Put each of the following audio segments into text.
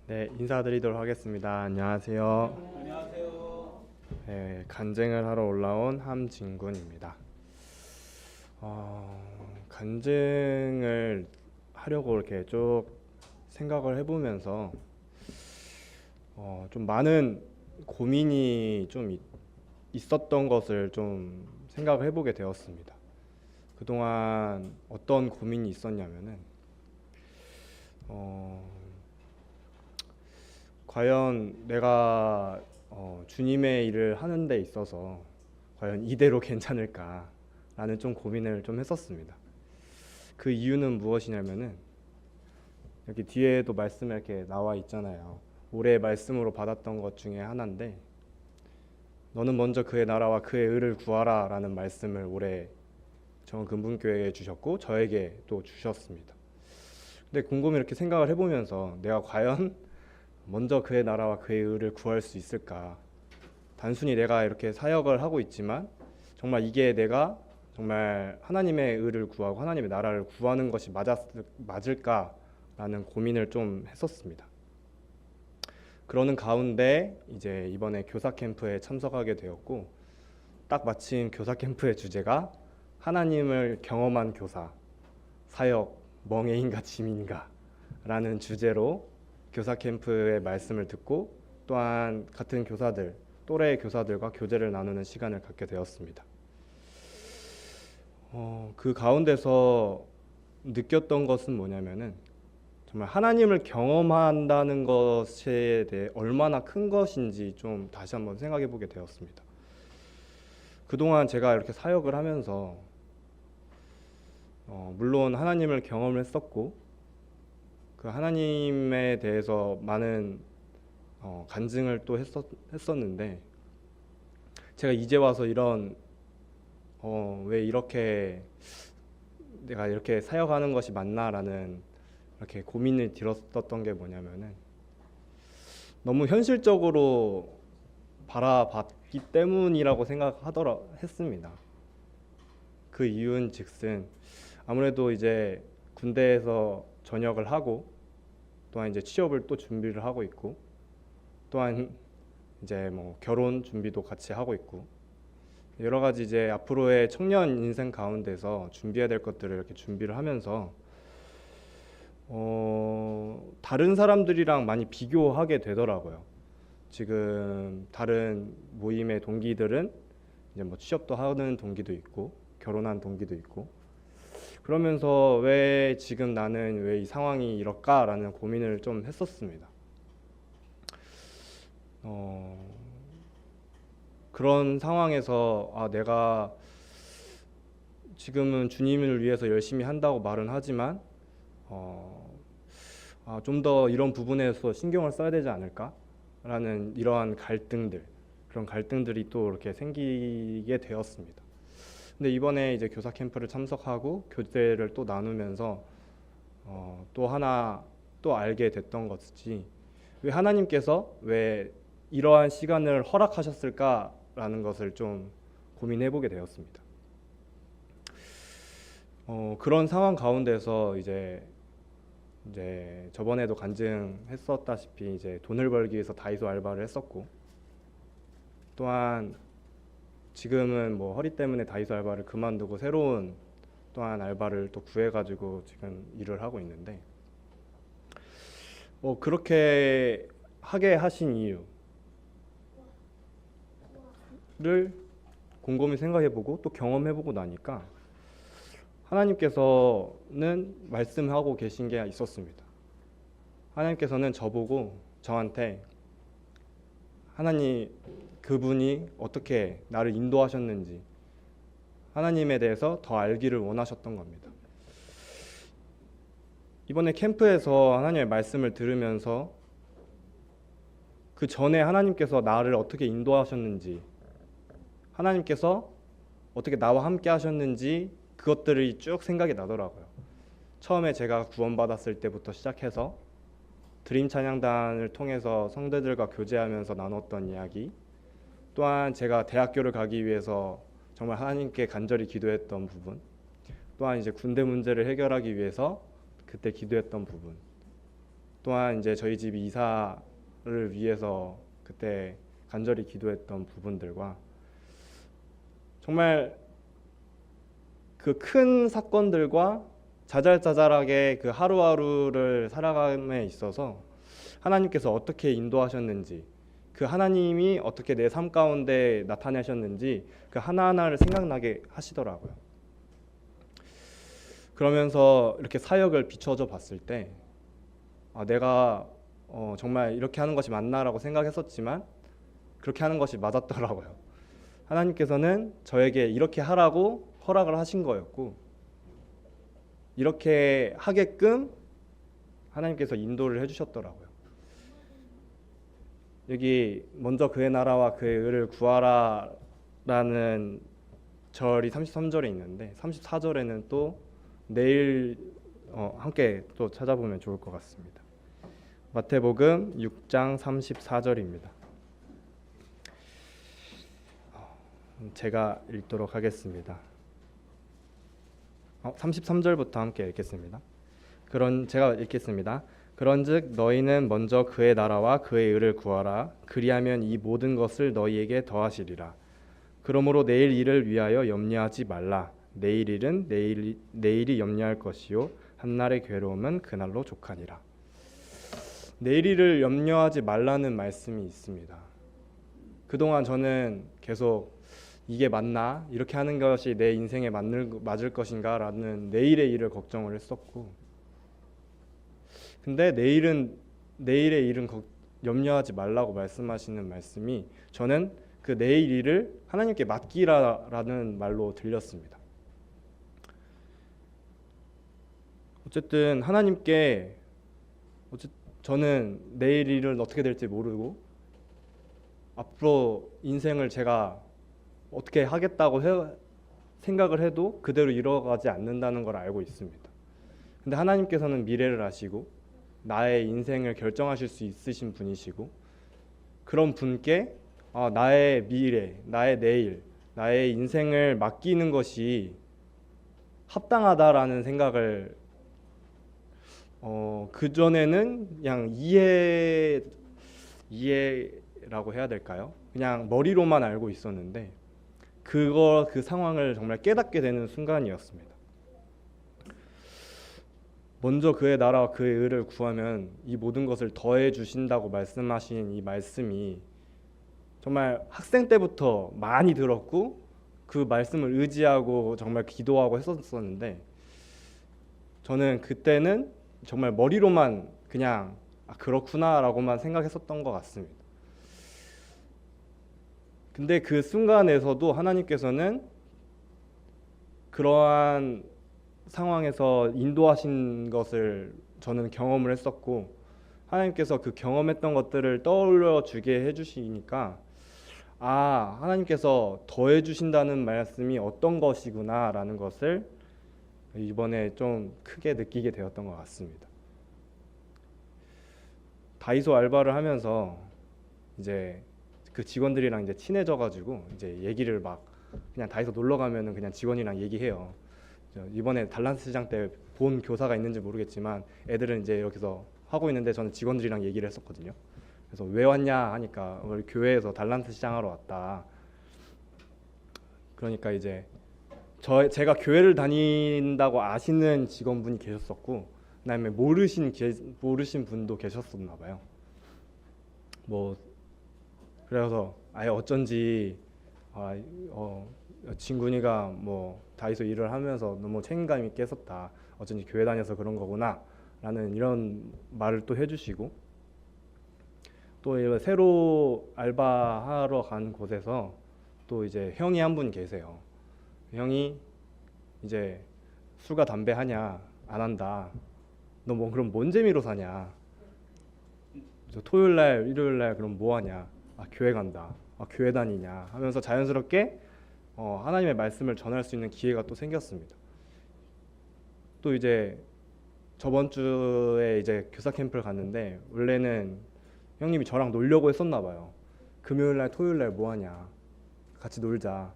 네, 인사드리도록 하겠습니다. 안녕하세요. 안녕하세요. 네, 간증을 하러 올라온 함진군입니다. 간증을 하려고 이렇게 쭉 생각을 해보면서 좀 많은 고민이 좀 있었던 것을 좀 생각을 해보게 되었습니다. 그동안 어떤 고민이 있었냐면은 어, 과연 내가 주님의 일을 하는 데 있어서 과연 이대로 괜찮을까라는 좀 고민을 좀 했었습니다. 그 이유는 무엇이냐면은 여기 뒤에도 말씀에 이렇게 나와 있잖아요. 올해 말씀으로 받았던 것 중에 하나인데 너는 먼저 그의 나라와 그의 의를 구하라 라는 말씀을 올해 정금분교회에 주셨고 저에게 또 주셨습니다. 근데 곰곰이 이렇게 생각을 해보면서 내가 과연 먼저 그의 나라와 그의 의를 구할 수 있을까? 단순히 내가 이렇게 사역을 하고 있지만 정말 이게 내가 정말 하나님의 의를 구하고 하나님의 나라를 구하는 것이 맞을까라는 고민을 좀 했었습니다. 그러는 가운데 이제 이번에 교사 캠프에 참석하게 되었고 딱 마침 교사 캠프의 주제가 하나님을 경험한 교사, 사역, 멍에인가 짐인가 라는 주제로 교사 캠프의 말씀을 듣고 또한 같은 교사들, 또래 교사들과 교제를 나누는 시간을 갖게 되었습니다. 그 가운데서 느꼈던 것은 뭐냐면은 정말 하나님을 경험한다는 것에 대해 얼마나 큰 것인지 좀 다시 한번 생각해 보게 되었습니다. 그동안 제가 이렇게 사역을 하면서 물론 하나님을 경험을 했었고 그 하나님에 대해서 많은 간증을 또 했었는데 제가 이제 와서 이런 왜 이렇게 내가 이렇게 사역하는 것이 맞나라는 이렇게 고민을 들었었던 게 뭐냐면은 너무 현실적으로 바라봤기 때문이라고 했습니다. 그 이유는 즉슨 아무래도 이제 군대에서 전역을 하고 또한 이제 취업을 또 준비를 하고 있고 또한 이제 뭐 결혼 준비도 같이 하고 있고 여러 가지 이제 앞으로의 청년 인생 가운데서 준비해야 될 것들을 이렇게 준비를 하면서 다른 사람들이랑 많이 비교하게 되더라고요. 지금 다른 모임의 동기들은 이제 뭐 취업도 하는 동기도 있고 결혼한 동기도 있고 그러면서 왜 지금 나는 왜 이 상황이 이럴까라는 고민을 좀 했었습니다. 그런 상황에서 내가 지금은 주님을 위해서 열심히 한다고 말은 하지만 좀 더 이런 부분에서 신경을 써야 되지 않을까라는 이러한 그런 갈등들이 또 이렇게 생기게 되었습니다. 근데 이번에 이제 교사 캠프를 참석하고 교제를 또 나누면서 또 하나 또 알게 됐던 것이지 왜 하나님께서 왜 이러한 시간을 허락하셨을까라는 것을 좀 고민해 보게 되었습니다. 그런 상황 가운데서 이제 저번에도 간증했었다시피 이제 돈을 벌기 위해서 다이소 알바를 했었고 또한 지금은 뭐 허리 때문에 다이소 알바를 그만두고 새로운 또한 알바를 또 구해가지고 지금 일을 하고 있는데 그렇게 하게 하신 이유를 곰곰이 생각해보고 또 경험해보고 나니까 하나님께서는 말씀하고 계신 게 있었습니다. 하나님께서는 저한테 하나님 그분이 어떻게 나를 인도하셨는지 하나님에 대해서 더 알기를 원하셨던 겁니다. 이번에 캠프에서 하나님의 말씀을 들으면서 그 전에 하나님께서 나를 어떻게 인도하셨는지 하나님께서 어떻게 나와 함께 하셨는지 그것들이 쭉 생각이 나더라고요. 처음에 제가 구원받았을 때부터 시작해서 드림 찬양단을 통해서 성도들과 교제하면서 나눴던 이야기 또한 제가 대학교를 가기 위해서 정말 하나님께 간절히 기도했던 부분 또한 이제 군대 문제를 해결하기 위해서 그때 기도했던 부분 또한 이제 저희 집 이사를 위해서 그때 간절히 기도했던 부분들과 정말 그 큰 사건들과 자잘자잘하게 그 하루하루를 살아감에 있어서 하나님께서 어떻게 인도하셨는지, 그 하나님이 어떻게 내 삶 가운데 나타내셨는지 그 하나하나를 생각나게 하시더라고요. 그러면서 이렇게 사역을 비춰져 봤을 때 내가 정말 이렇게 하는 것이 맞나라고 생각했었지만 그렇게 하는 것이 맞았더라고요. 하나님께서는 저에게 이렇게 하라고 허락을 하신 거였고, 이렇게 하게끔 하나님께서 인도를 해주셨더라고요. 여기 먼저 그의 나라와 그의 의를 구하라 라는 절이 33절에 있는데 34절에는 또 내일 함께 또 찾아보면 좋을 것 같습니다. 마태복음 6장 34절입니다. 제가 읽도록 하겠습니다. 33절부터 함께 읽겠습니다. 제가 읽겠습니다. 그런즉 너희는 먼저 그의 나라와 그의 의를 구하라. 그리하면 이 모든 것을 너희에게 더하시리라. 그러므로 내일 일을 위하여 염려하지 말라. 내일 일은 내일이 염려할 것이요 한날의 괴로움은 그날로 족하니라. 내일 일을 염려하지 말라는 말씀이 있습니다. 그동안 저는 계속 이게 맞나? 이렇게 하는 것이 내 인생에 맞을 것인가? 라는 내일의 일을 걱정을 했었고, 근데 내일의 일은 염려하지 말라고 말씀하시는 말씀이 저는 그 내일 일을 하나님께 맡기라라는 말로 들렸습니다. 어쨌든 하나님께 저는 내일 일은 어떻게 될지 모르고 앞으로 인생을 제가 어떻게 하겠다고 생각을 해도 그대로 이뤄가지 않는다는 걸 알고 있습니다. 근데 하나님께서는 미래를 아시고 나의 인생을 결정하실 수 있으신 분이시고, 그런 분께 나의 미래, 나의 내일, 나의 인생을 맡기는 것이 합당하다라는 생각을 그전에는 그냥 이해라고 해야 될까요? 그냥 머리로만 알고 있었는데 그 상황을 정말 깨닫게 되는 순간이었습니다. 먼저 그의 나라와 그의 의를 구하면 이 모든 것을 더해 주신다고 말씀하신 이 말씀이 정말 학생 때부터 많이 들었고 그 말씀을 의지하고 정말 기도하고 했었는데, 저는 그때는 정말 머리로만 그냥 그렇구나라고만 생각했었던 것 같습니다. 근데 그 순간에서도 하나님께서는 그러한 상황에서 인도하신 것을 저는 경험을 했었고, 하나님께서 그 경험했던 것들을 떠올려 주게 해주시니까 하나님께서 더해 주신다는 말씀이 어떤 것이구나 라는 것을 이번에 좀 크게 느끼게 되었던 것 같습니다. 다이소 알바를 하면서 이제 그 직원들이랑 이제 친해져가지고 이제 얘기를 막 그냥 다이소 놀러 가면은 그냥 직원이랑 얘기해요. 이번에 달란트 시장 때 본 교사가 있는지 모르겠지만 애들은 이제 여기서 하고 있는데 저는 직원들이랑 얘기를 했었거든요. 그래서 왜 왔냐 하니까 우리 교회에서 달란트 시장하러 왔다. 그러니까 이제 제가 교회를 다닌다고 아시는 직원분이 계셨었고, 그다음에 모르신 분도 계셨었나 봐요. 그래서 어쩐지 진군이가 다이소 일을 하면서 너무 책임감 있게 했었다. 어쩐지 교회 다녀서 그런 거구나 라는 이런 말을 또 해주시고, 또 새로 알바하러 간 곳에서 또 이제 형이 한 분 계세요. 형이 이제 술과 담배 하냐? 안 한다. 너 그럼 뭔 재미로 사냐? 토요일날 일요일날 그럼 뭐 하냐? 교회 간다. 교회 다니냐? 하면서 자연스럽게 하나님의 말씀을 전할 수 있는 기회가 또 생겼습니다. 또 이제 저번 주에 이제 교사 캠프를 갔는데, 원래는 형님이 저랑 놀려고 했었나 봐요. 금요일날 토요일날 뭐 하냐? 같이 놀자.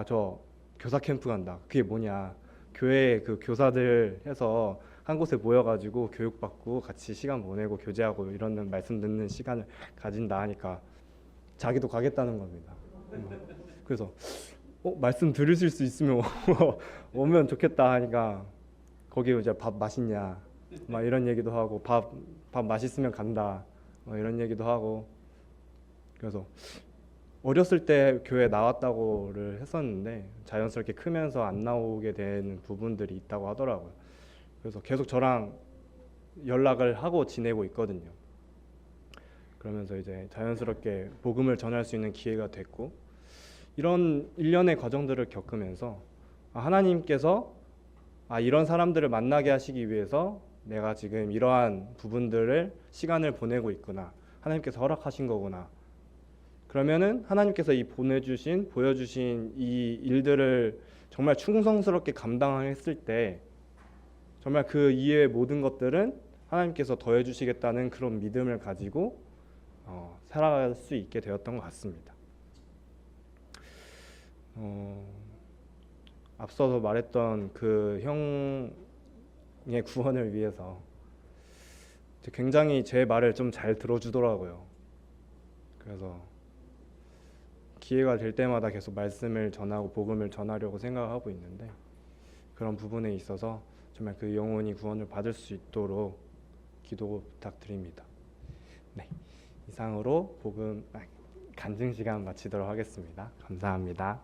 저 교사 캠프 간다. 그게 뭐냐? 교회 그 교사들 해서 한 곳에 모여가지고 교육받고 같이 시간 보내고 교제하고 이런 말씀 듣는 시간을 가진다 하니까 자기도 가겠다는 겁니다. 그래서 말씀 들으실 수 있으면 오면 좋겠다 하니까 거기 이제 밥 맛있냐 막 이런 얘기도 하고 밥 맛있으면 간다 이런 얘기도 하고 그래서 어렸을 때 교회 나왔다고를 했었는데 자연스럽게 크면서 안 나오게 되는 부분들이 있다고 하더라고요. 그래서 계속 저랑 연락을 하고 지내고 있거든요. 그러면서 이제 자연스럽게 복음을 전할 수 있는 기회가 됐고 이런 일련의 과정들을 겪으면서 하나님께서 이런 사람들을 만나게 하시기 위해서 내가 지금 이러한 부분들을 시간을 보내고 있구나. 하나님께서 허락하신 거구나. 그러면은 하나님께서 이 보여주신 이 일들을 정말 충성스럽게 감당했을 때 정말 그 이외의 모든 것들은 하나님께서 더해 주시겠다는 그런 믿음을 가지고 살아갈 수 있게 되었던 것 같습니다. 앞서서 말했던 그 형의 구원을 위해서 굉장히 제 말을 좀 잘 들어주더라고요. 그래서 기회가 될 때마다 계속 말씀을 전하고 복음을 전하려고 생각하고 있는데 그런 부분에 있어서 정말 그 영혼이 구원을 받을 수 있도록 기도 부탁드립니다. 네, 이상으로 간증 시간 마치도록 하겠습니다. 감사합니다.